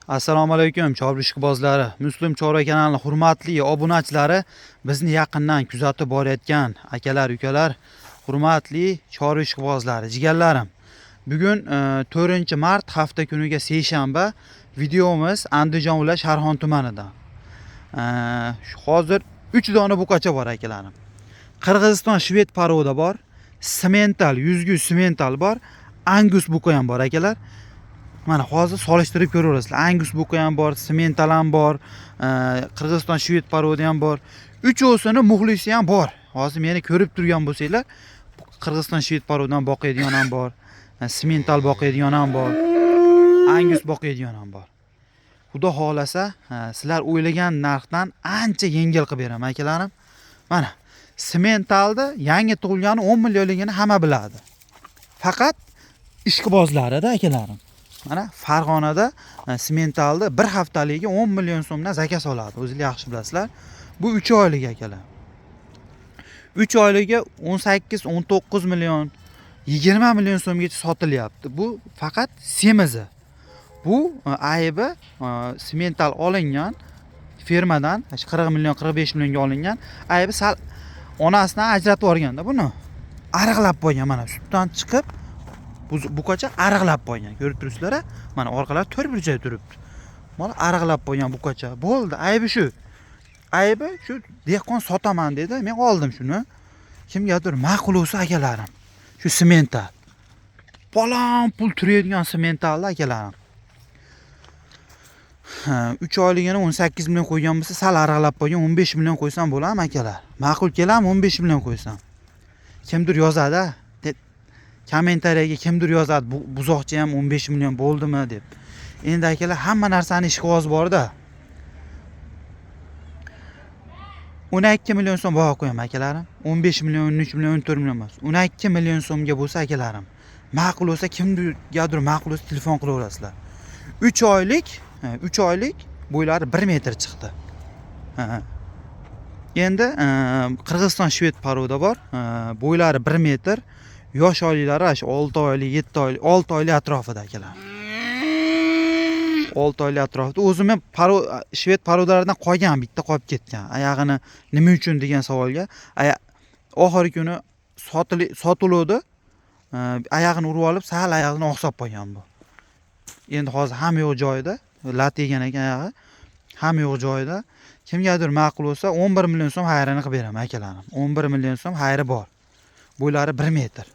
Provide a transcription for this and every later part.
Assalomu alaykum Chorva ishqibozlari. Muslim Chorva kanalining hurmatli obunachilari, bizni yaqindan kuzatib borayotgan akalar, ukalar, hurmatli Chorva ishqibozlari, jigarlarim. Bugun 4-mart hafta kuniga seshanba videomiz Andijon viloyati Sharxon tumanidan. Hozir 3 dona buqacha bor akalarim. Qirg'iziston shved paroda bor, simental, 100 simental bor, Angus buqa ham bor akalar. Mana hozir solishtirib ko'raverasizlar. Angus buqa ham bor, simental ham bor, Qirg'iziston shved paroda ham bor. Uchovsini muxlisi ham bor. Hozir meni ko'rib turgan bo'lsanglar, Qirg'iziston shved parodan boqadigan ham bor, simental boqadigan ham bor, Angus boqadigan ham bor. Xudo xolasa, sizlar o'ylagan narxdan ancha yengil qilib beraman akalarim. Mana simentalda yangi tug'ilgani 10 millionligini hamma biladi. Faqat ishqibozlarida akalarim. Mana Farg'onada simentalda bir haftaligiga 10 million so'mdan zakaz oladi. O'zingizlar yaxshi bilasizlar. Bu 3 oylik akalar. 3 oyligiga 18-19 million, 20 million so'mgacha sotilyapti. Bu faqat semizi. Bu aybi simental olingan firmadan 40 million, 45 millionga olingan. Aybi sal onasidan ajratib yuborganda buni ariqlab qo'ygan, mana sutdan chiqib buqacha ariqlab qo'ygan. Ko'rib turibsizlar? Mana orqalari 4 burchak turibdi. Mana ariqlab qo'ygan buqacha. Bo'ldi, aybi shu. Aybi shu dehqon sotaman dedi. Men oldim shuni. Kimgadir ma'qul bo'lsa akalarim. Shu simental. Palon pul turadigan simentalni akalarim. 3 oyligini 18 million qo'ygan bo'lsa, sal ariqlab qo'ygan 15 million qo'ysam bo'ladimi akalar? Ma'qul keladimi 15 million qo'ysam? Kimdir yozadi, kommentariyaga kimdir yozadi, buzoqcha ham 15 million bo'ldimi deb. Endi akalar, hamma narsani ishqiboz bor-da. 12 million so'm baho qo'yaman akalarim. 15 million, 13 million, 14 million emas. 12 million so'mga bo'lsa akalarim, ma'qul bo'lsa, kimdirgadir ma'qul bo'lsa telefon qilaverasizlar. 3 oylik bo'ylari 1 metr chiqdi. Endi Qirg'iziston shved paroda bor. Bo'ylari 1 metr. Yosh oyliklari 6 oylik, 7 oylik, 6 oylik atrofida akalar. 6 oylik atrofida. O'zim ham shved parodalardan qolgan, bitta qolib ketgan. Oyog'ini nima uchun degan savolga, oxirgi kuni sotiluvdi. Oyog'ini urib olib, sal oyog'ini oqsab qo'ygan bu. Endi hozir hamma yo'q joyida, lat yegan ekan oyog'i. Hamma yo'q joyida. Kimgadir ma'qul bo'lsa 11 million so'm xayrini qilib beraman akalarim. 11 million so'm xayri bor. Bo'ylari 1 metr.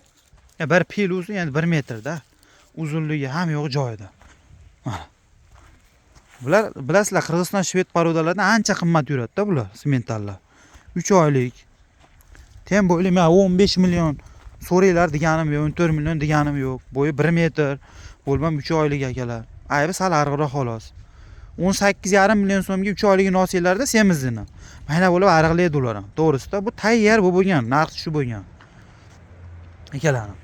Bir pil o'zi endi 1 metrda. Uzunligi ham yo'q joyida. Mana. Bular bilasizlar, Qirg'iziston shved parodalardan ancha qimmat yuradi-da bular, simentallar. 3 oylik. Tem bo'yli men 15 million so'raylar deganim yo'q, 14 million deganim yo'q. Bo'yi 1 metr, bo'lmam 3 oylik akalar. Aybi sal ariqroq xolos. 18,5 million so'mga 3 oyligini olsanglarda semizini. Mana bo'lib ariqlaydi ular ham. To'g'risi-da, bu tayyor bo'lgan, narxi shu bo'lgan. Akalarim.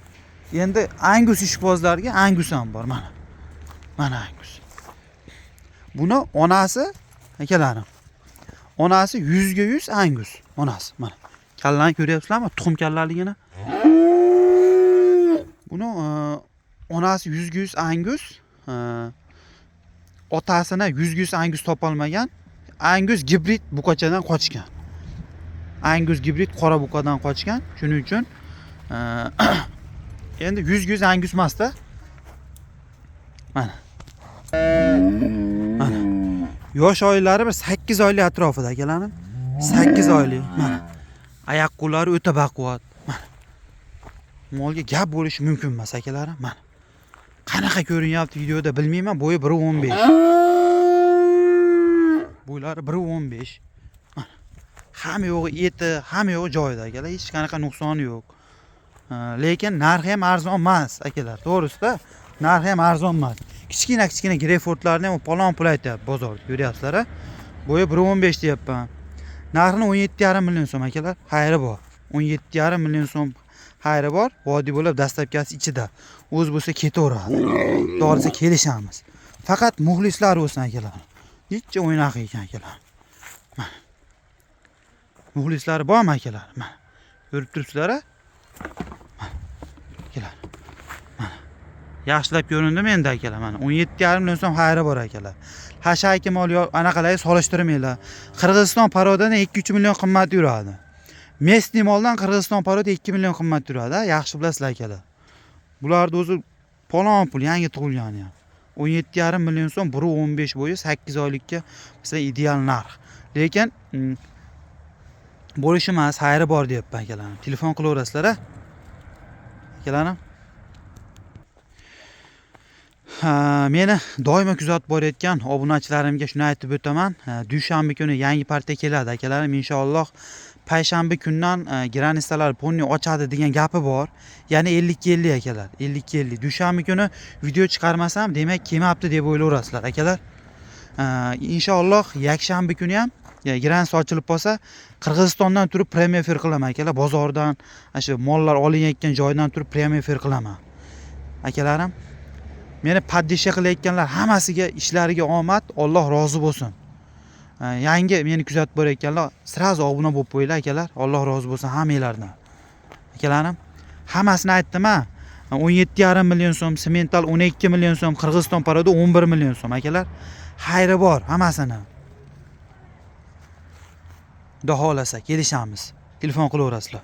Endi Angus ishqibozlarga Angus ham bor, mana. Mana Angus. Buni onasi akalarim. Onasi 100 Angus. Onasi mana. Kallani ko'ryapsizlarmi? Tuxum kallaligini. Buni onasi 100 Angus, otasini 100 Angus topolmagan. Angus gibrid buqachadan qochgan. Angus gibrid qora buqadan qochgan. Shuning uchun endi 100 Angus emas-da. Mana. Mana. Yosh oylari bir 8 oylik atrofida akalarim. 8 oylik. Mana. Oyoq qo'llari o'ta baquvvat. Mana. Molga gap bo'lishi mumkin emas akalarim. Mana. Qanaqa ko'rinyapti videoda bilmayman, bo'yi 1.15. Bo'ylari 1.15. Mana. Hamma yo'g'i eti, hamma yo'g'i joyida akalar, hech qanaqa nuqsoni yo'q. Lekin narxi ham arzon emas akalar, to'g'risi-da, narxi ham arzon emas. Kichkina Greyfordlarni ham palon pul aytyapti bozorda, ko'ryapsizlar. Bo'yi 1.15 deyapman. Narxini 17,5 million so'm akalar, xayri bor. 17,5 million so'm xayri bor. Vodiy bo'lib dastlabkasi ichida. O'z bo'lsa ketaveradi. To'g'risi kelishamiz. Faqat muxlislar bo'lsin akalar. Hech o'ynaq ekan akalar. Mana. Muxlislari bormi akalar? Mana. Ko'rib turibsizlar-a? Mana. Akalar. Mana. Yaxshilab ko'rindimi endi akalar? Mana 17,5 million so'm xayri bor akalar. Hashaki mol anaqalarga solishtirmaylar. Qirg'iziston parodadan 2-3 million qimmat yuradi. Mesni moldan Qirg'iziston paroda 2 million qimmat yuradi. Yaxshi bilasizlar akalar. Bularning o'zi palon pul yangi tug'ilgan ham. 17,5 million so'm 1.15 bo'yi 8 oylikka bizga ideal narx. Lekin bo'lishi emas, xayri bor deyapman akalarim. Telefon qilaverasizlar a? Akalarim. Meni doimo kuzatib borayotgan obunachilarimga shuni aytib o'taman. Dushanba kuni yangi partiya keladi akalarim, inshaalloh. Payshanba kundan granistalar ponni ochadi degan gapi bor. Ya'ni 50-50 akalar, 50-50. Dushanba kuni video chiqarmasam, demak kelmabdi deb o'ylayverasizlar akalar. Inshaalloh yakshanba kuni ham granist ochilib qolsa, Qirg'izistondan turib premium efir qilaman akalar. Bozordan, shu mollar olinayotgan joydan turib premium efir qilaman. Akalarim, meni poddesha qilayotganlar hammasiga ishlariga omad, Alloh rozi bo'lsin. Yangi meni kuzatib borayotganlar sirazi obuna bo'lib qo'yinglar akalar. Alloh rozi bo'lsin hammanglardan. Akalarim, hammasini aytdim-a. 17,5 million so'm, Semental 12 million so'm, Qirg'iziston paroda 11 million so'm akalar. Xayri bor hammasini. Xudo xolasa kelishamiz. Telefon qilaverasizlar.